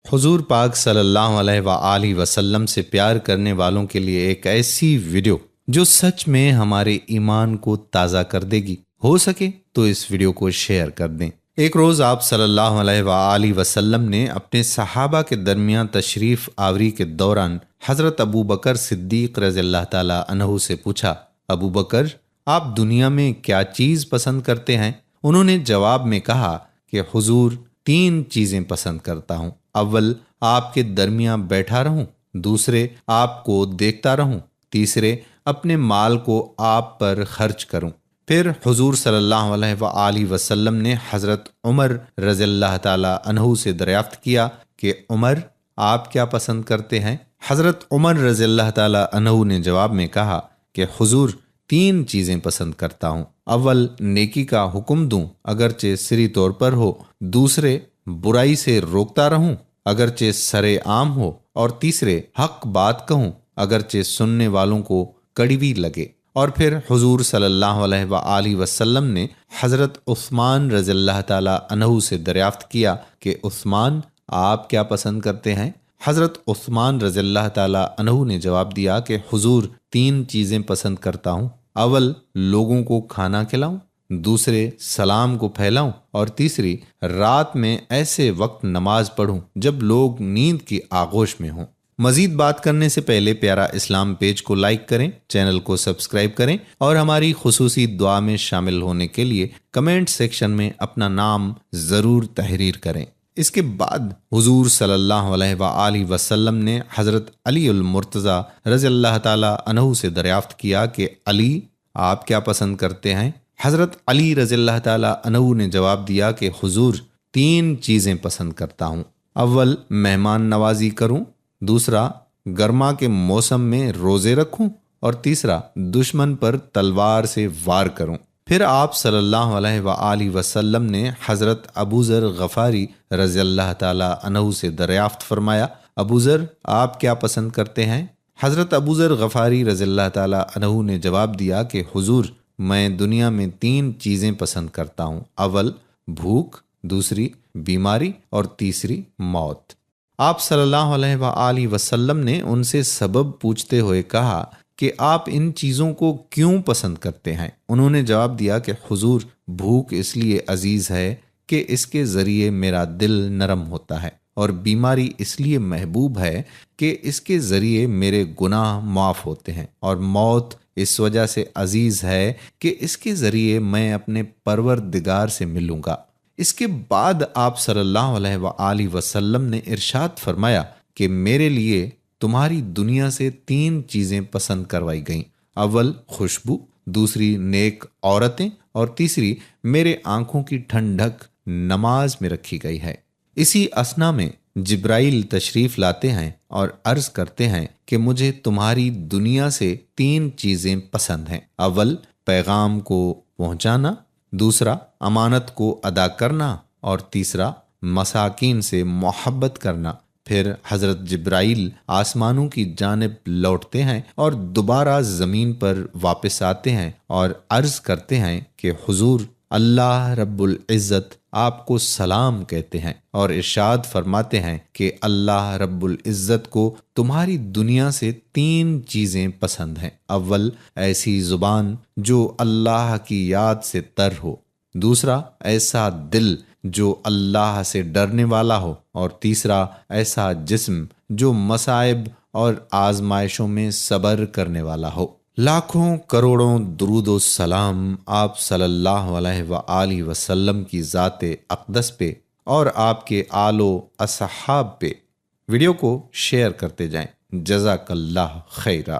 حضور پاک صلی اللہ علیہ وآلہ وسلم سے پیار کرنے والوں کے لیے ایک ایسی ویڈیو جو سچ میں ہمارے ایمان کو تازہ کر دے گی۔ ہو سکے تو اس ویڈیو کو شیئر کر دیں۔ ایک روز آپ صلی اللہ علیہ وآلہ وسلم نے اپنے صحابہ کے درمیان تشریف آوری کے دوران حضرت ابو بکر صدیق رضی اللہ تعالی عنہ سے پوچھا، ابو بکر، آپ دنیا میں کیا چیز پسند کرتے ہیں؟ انہوں نے جواب میں کہا کہ حضور، 3 چیزیں پسند کرتا ہوں۔ اول، آپ کے درمیان بیٹھا رہوں، دوسرے، آپ کو دیکھتا رہوں، تیسرے، اپنے مال کو آپ پر خرچ کروں۔ پھر حضور صلی اللہ علیہ وآلہ وسلم نے حضرت عمر رضی اللہ تعالی عنہ سے دریافت کیا کہ عمر، آپ کیا پسند کرتے ہیں؟ حضرت عمر رضی اللہ تعالی عنہ نے جواب میں کہا کہ حضور، 3 چیزیں پسند کرتا ہوں۔ اول، نیکی کا حکم دوں اگرچہ سری طور پر ہو، دوسرے، برائی سے روکتا رہوں اگرچہ سرے عام ہو، اور تیسرے، حق بات کہوں اگرچہ سننے والوں کو کڑوی لگے۔ اور پھر حضور صلی اللہ علیہ وآلہ وسلم نے حضرت عثمان رضی اللہ تعالی عنہ سے دریافت کیا کہ عثمان، آپ کیا پسند کرتے ہیں؟ حضرت عثمان رضی اللہ تعالی عنہ نے جواب دیا کہ حضور، 3 چیزیں پسند کرتا ہوں۔ اول، لوگوں کو کھانا کھلاؤں، دوسرے، سلام کو پھیلاؤں، اور تیسری، رات میں ایسے وقت نماز پڑھوں جب لوگ نیند کی آغوش میں ہوں۔ مزید بات کرنے سے پہلے پیارا اسلام پیج کو لائک کریں، چینل کو سبسکرائب کریں، اور ہماری خصوصی دعا میں شامل ہونے کے لیے کمنٹ سیکشن میں اپنا نام ضرور تحریر کریں۔ اس کے بعد حضور صلی اللہ علیہ وآلہ وسلم نے حضرت علی المرتضیٰ رضی اللہ تعالی عنہ سے دریافت کیا کہ علی، آپ کیا پسند کرتے ہیں؟ حضرت علی رضی اللہ تعالی عنہ نے جواب دیا کہ حضور، 3 چیزیں پسند کرتا ہوں۔ اول، مہمان نوازی کروں، دوسرا، گرما کے موسم میں روزے رکھوں، اور تیسرا، دشمن پر تلوار سے وار کروں۔ پھر آپ صلی اللہ علیہ وآلہ وسلم نے حضرت ابو ذر غفاری رضی اللہ تعالی عنہ سے دریافت فرمایا، ابو ذر، آپ کیا پسند کرتے ہیں؟ حضرت ابو ذر غفاری رضی اللہ تعالی عنہ نے جواب دیا کہ حضور، میں دنیا میں 3 چیزیں پسند کرتا ہوں۔ اول، بھوک، دوسری، بیماری، اور تیسری، موت۔ آپ صلی اللہ علیہ وآلہ وسلم نے ان سے سبب پوچھتے ہوئے کہا کہ آپ ان چیزوں کو کیوں پسند کرتے ہیں؟ انہوں نے جواب دیا کہ حضور، بھوک اس لیے عزیز ہے کہ اس کے ذریعے میرا دل نرم ہوتا ہے، اور بیماری اس لیے محبوب ہے کہ اس کے ذریعے میرے گناہ معاف ہوتے ہیں، اور موت اس وجہ سے عزیز ہے کہ اس کے ذریعے میں اپنے پروردگار سے ملوں گا۔ اس کے بعد آپ صلی اللہ علیہ وآلہ وسلم نے ارشاد فرمایا کہ میرے لیے تمہاری دنیا سے 3 چیزیں پسند کروائی گئیں۔ اول، خوشبو، دوسری، نیک عورتیں، اور تیسری، میرے آنکھوں کی ٹھنڈک نماز میں رکھی گئی ہے۔ اسی اثنا میں جبرائیل تشریف لاتے ہیں اور عرض کرتے ہیں کہ مجھے تمہاری دنیا سے 3 چیزیں پسند ہیں۔ اول، پیغام کو پہنچانا، دوسرا، امانت کو ادا کرنا، اور تیسرا، مساکین سے محبت کرنا۔ پھر حضرت جبرائیل آسمانوں کی جانب لوٹتے ہیں اور دوبارہ زمین پر واپس آتے ہیں اور عرض کرتے ہیں کہ حضور، اللہ رب العزت آپ کو سلام کہتے ہیں، اور ارشاد فرماتے ہیں کہ اللہ رب العزت کو تمہاری دنیا سے 3 چیزیں پسند ہیں۔ اول، ایسی زبان جو اللہ کی یاد سے تر ہو، دوسرا، ایسا دل جو اللہ سے ڈرنے والا ہو، اور تیسرا، ایسا جسم جو مصائب اور آزمائشوں میں صبر کرنے والا ہو۔ لاکھوں کروڑوں درود و سلام آپ صلی اللہ علیہ وآلہ وسلم کی ذات اقدس پہ اور آپ کے آل و اصحاب پہ۔ ویڈیو کو شیئر کرتے جائیں۔ جزاک اللہ خیرہ۔